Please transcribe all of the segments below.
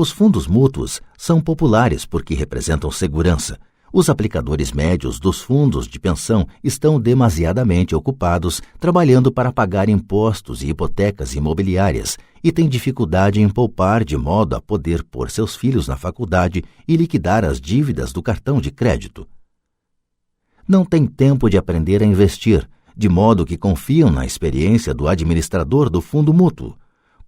Os fundos mútuos são populares porque representam segurança. Os aplicadores médios dos fundos de pensão estão demasiadamente ocupados trabalhando para pagar impostos e hipotecas imobiliárias e têm dificuldade em poupar de modo a poder pôr seus filhos na faculdade e liquidar as dívidas do cartão de crédito. Não têm tempo de aprender a investir, de modo que confiam na experiência do administrador do fundo mútuo.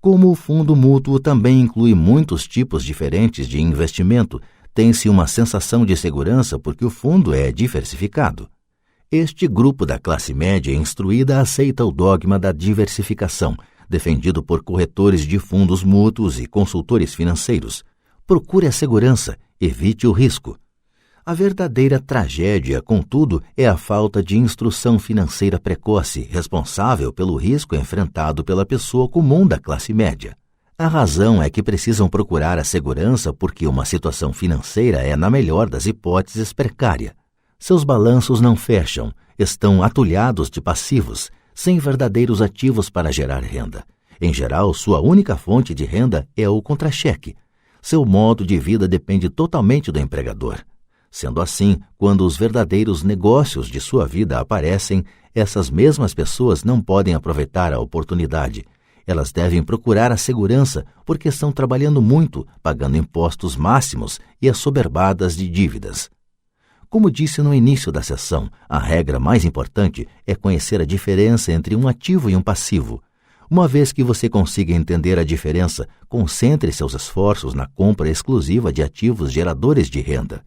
Como o fundo mútuo também inclui muitos tipos diferentes de investimento, tem-se uma sensação de segurança porque o fundo é diversificado. Este grupo da classe média instruída aceita o dogma da diversificação, defendido por corretores de fundos mútuos e consultores financeiros. Procure a segurança, evite o risco. A verdadeira tragédia, contudo, é a falta de instrução financeira precoce, responsável pelo risco enfrentado pela pessoa comum da classe média. A razão é que precisam procurar a segurança porque uma situação financeira é, na melhor das hipóteses, precária. Seus balanços não fecham, estão atulhados de passivos, sem verdadeiros ativos para gerar renda. Em geral, sua única fonte de renda é o contra-cheque. Seu modo de vida depende totalmente do empregador. Sendo assim, quando os verdadeiros negócios de sua vida aparecem, essas mesmas pessoas não podem aproveitar a oportunidade. Elas devem procurar a segurança porque estão trabalhando muito, pagando impostos máximos e assoberbadas de dívidas. Como disse no início da sessão, a regra mais importante é conhecer a diferença entre um ativo e um passivo. Uma vez que você consiga entender a diferença, concentre seus esforços na compra exclusiva de ativos geradores de renda.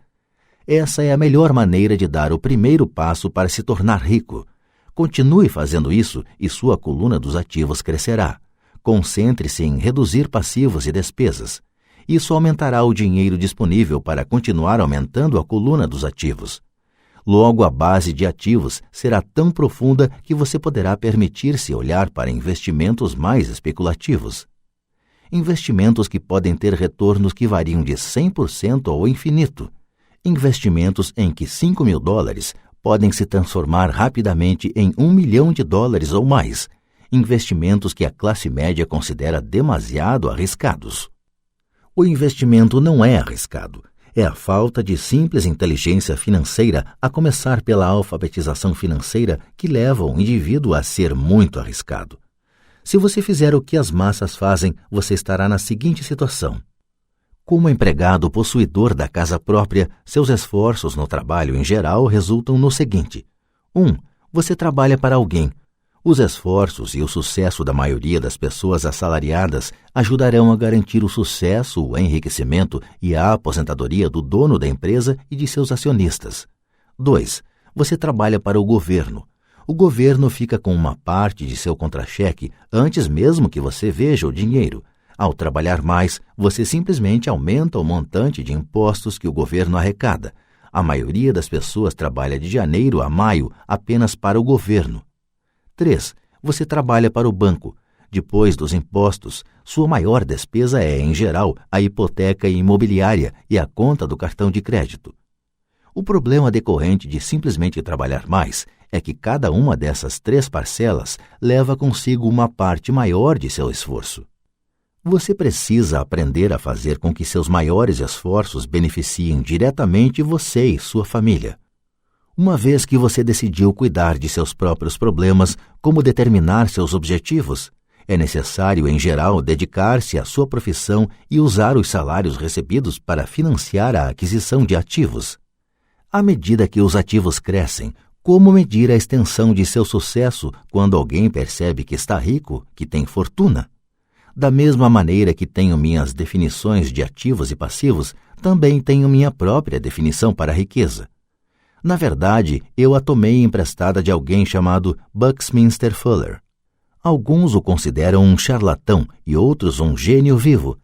Essa é a melhor maneira de dar o primeiro passo para se tornar rico. Continue fazendo isso e sua coluna dos ativos crescerá. Concentre-se em reduzir passivos e despesas. Isso aumentará o dinheiro disponível para continuar aumentando a coluna dos ativos. Logo, a base de ativos será tão profunda que você poderá permitir-se olhar para investimentos mais especulativos. Investimentos que podem ter retornos que variam de 100% ao infinito. Investimentos em que $5.000 podem se transformar rapidamente em $1 milhão ou mais. Investimentos que a classe média considera demasiado arriscados. O investimento não é arriscado. É a falta de simples inteligência financeira, a começar pela alfabetização financeira, que leva o indivíduo a ser muito arriscado. Se você fizer o que as massas fazem, você estará na seguinte situação. Como empregado possuidor da casa própria, seus esforços no trabalho em geral resultam no seguinte. 1. Você trabalha para alguém. Os esforços e o sucesso da maioria das pessoas assalariadas ajudarão a garantir o sucesso, o enriquecimento e a aposentadoria do dono da empresa e de seus acionistas. 2. Você trabalha para o governo. O governo fica com uma parte de seu contra-cheque antes mesmo que você veja o dinheiro. Ao trabalhar mais, você simplesmente aumenta o montante de impostos que o governo arrecada. A maioria das pessoas trabalha de janeiro a maio apenas para o governo. 3. Você trabalha para o banco. Depois dos impostos, sua maior despesa é, em geral, a hipoteca imobiliária e a conta do cartão de crédito. O problema decorrente de simplesmente trabalhar mais é que cada uma dessas 3 parcelas leva consigo uma parte maior de seu esforço. Você precisa aprender a fazer com que seus maiores esforços beneficiem diretamente você e sua família. Uma vez que você decidiu cuidar de seus próprios problemas, como determinar seus objetivos, é necessário, em geral, dedicar-se à sua profissão e usar os salários recebidos para financiar a aquisição de ativos. À medida que os ativos crescem, como medir a extensão de seu sucesso quando alguém percebe que está rico, que tem fortuna? Da mesma maneira que tenho minhas definições de ativos e passivos, também tenho minha própria definição para a riqueza. Na verdade, eu a tomei emprestada de alguém chamado Buckminster Fuller. Alguns o consideram um charlatão e outros um gênio vivo.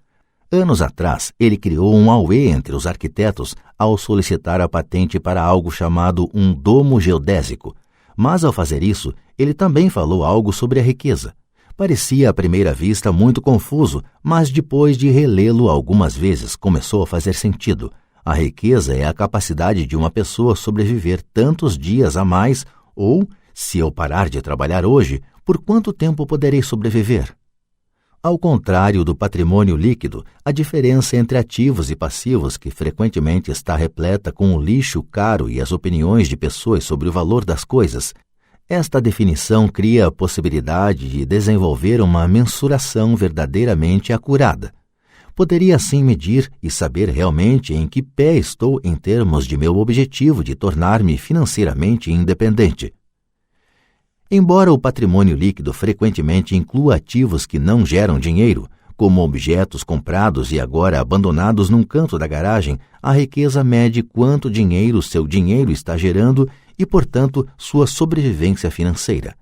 Anos atrás, ele criou um auê entre os arquitetos ao solicitar a patente para algo chamado um domo geodésico. Mas, ao fazer isso, ele também falou algo sobre a riqueza. Parecia à primeira vista muito confuso, mas depois de relê-lo algumas vezes, começou a fazer sentido. A riqueza é a capacidade de uma pessoa sobreviver tantos dias a mais ou, se eu parar de trabalhar hoje, por quanto tempo poderei sobreviver? Ao contrário do patrimônio líquido, a diferença entre ativos e passivos, que frequentemente está repleta com o lixo caro e as opiniões de pessoas sobre o valor das coisas, esta definição cria a possibilidade de desenvolver uma mensuração verdadeiramente acurada. Poderia assim medir e saber realmente em que pé estou em termos de meu objetivo de tornar-me financeiramente independente. Embora o patrimônio líquido frequentemente inclua ativos que não geram dinheiro, como objetos comprados e agora abandonados num canto da garagem, a riqueza mede quanto dinheiro seu dinheiro está gerando e, portanto, sua sobrevivência financeira.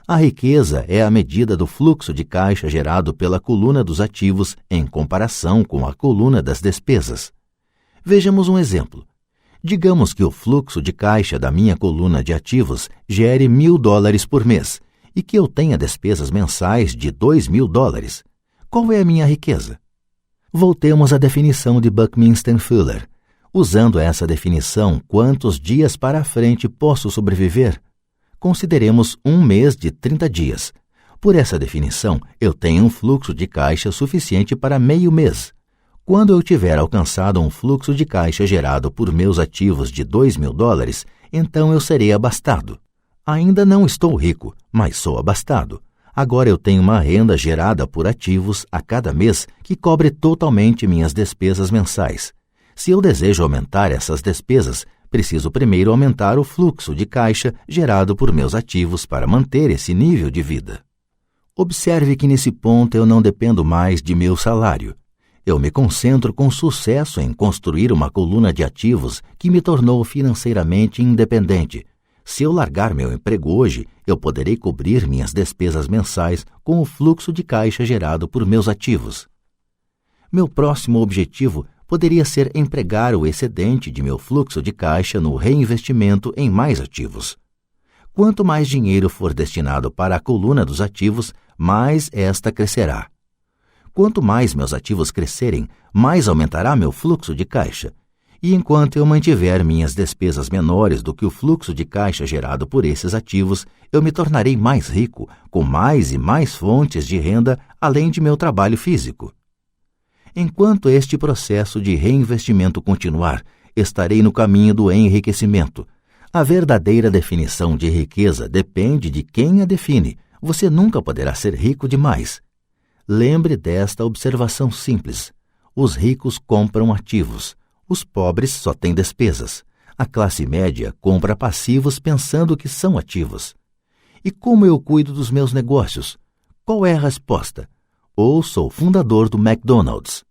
A riqueza é a medida do fluxo de caixa gerado pela coluna dos ativos em comparação com a coluna das despesas. Vejamos um exemplo. Digamos que o fluxo de caixa da minha coluna de ativos gere $1.000 por mês e que eu tenha despesas mensais de $2.000. Qual é a minha riqueza? Voltemos à definição de Buckminster Fuller. Usando essa definição, quantos dias para frente posso sobreviver? Consideremos um mês de 30 dias. Por essa definição, eu tenho um fluxo de caixa suficiente para meio mês. Quando eu tiver alcançado um fluxo de caixa gerado por meus ativos de $2.000, então eu serei abastado. Ainda não estou rico, mas sou abastado. Agora eu tenho uma renda gerada por ativos a cada mês que cobre totalmente minhas despesas mensais. Se eu desejo aumentar essas despesas, preciso primeiro aumentar o fluxo de caixa gerado por meus ativos para manter esse nível de vida. Observe que nesse ponto eu não dependo mais de meu salário. Eu me concentro com sucesso em construir uma coluna de ativos que me tornou financeiramente independente. Se eu largar meu emprego hoje, eu poderei cobrir minhas despesas mensais com o fluxo de caixa gerado por meus ativos. Meu próximo objetivo poderia ser empregar o excedente de meu fluxo de caixa no reinvestimento em mais ativos. Quanto mais dinheiro for destinado para a coluna dos ativos, mais esta crescerá. Quanto mais meus ativos crescerem, mais aumentará meu fluxo de caixa. E enquanto eu mantiver minhas despesas menores do que o fluxo de caixa gerado por esses ativos, eu me tornarei mais rico, com mais e mais fontes de renda, além de meu trabalho físico. Enquanto este processo de reinvestimento continuar, estarei no caminho do enriquecimento. A verdadeira definição de riqueza depende de quem a define. Você nunca poderá ser rico demais. Lembre desta observação simples. Os ricos compram ativos. Os pobres só têm despesas. A classe média compra passivos pensando que são ativos. E como eu cuido dos meus negócios? Qual é a resposta? Ou sou fundador do McDonald's.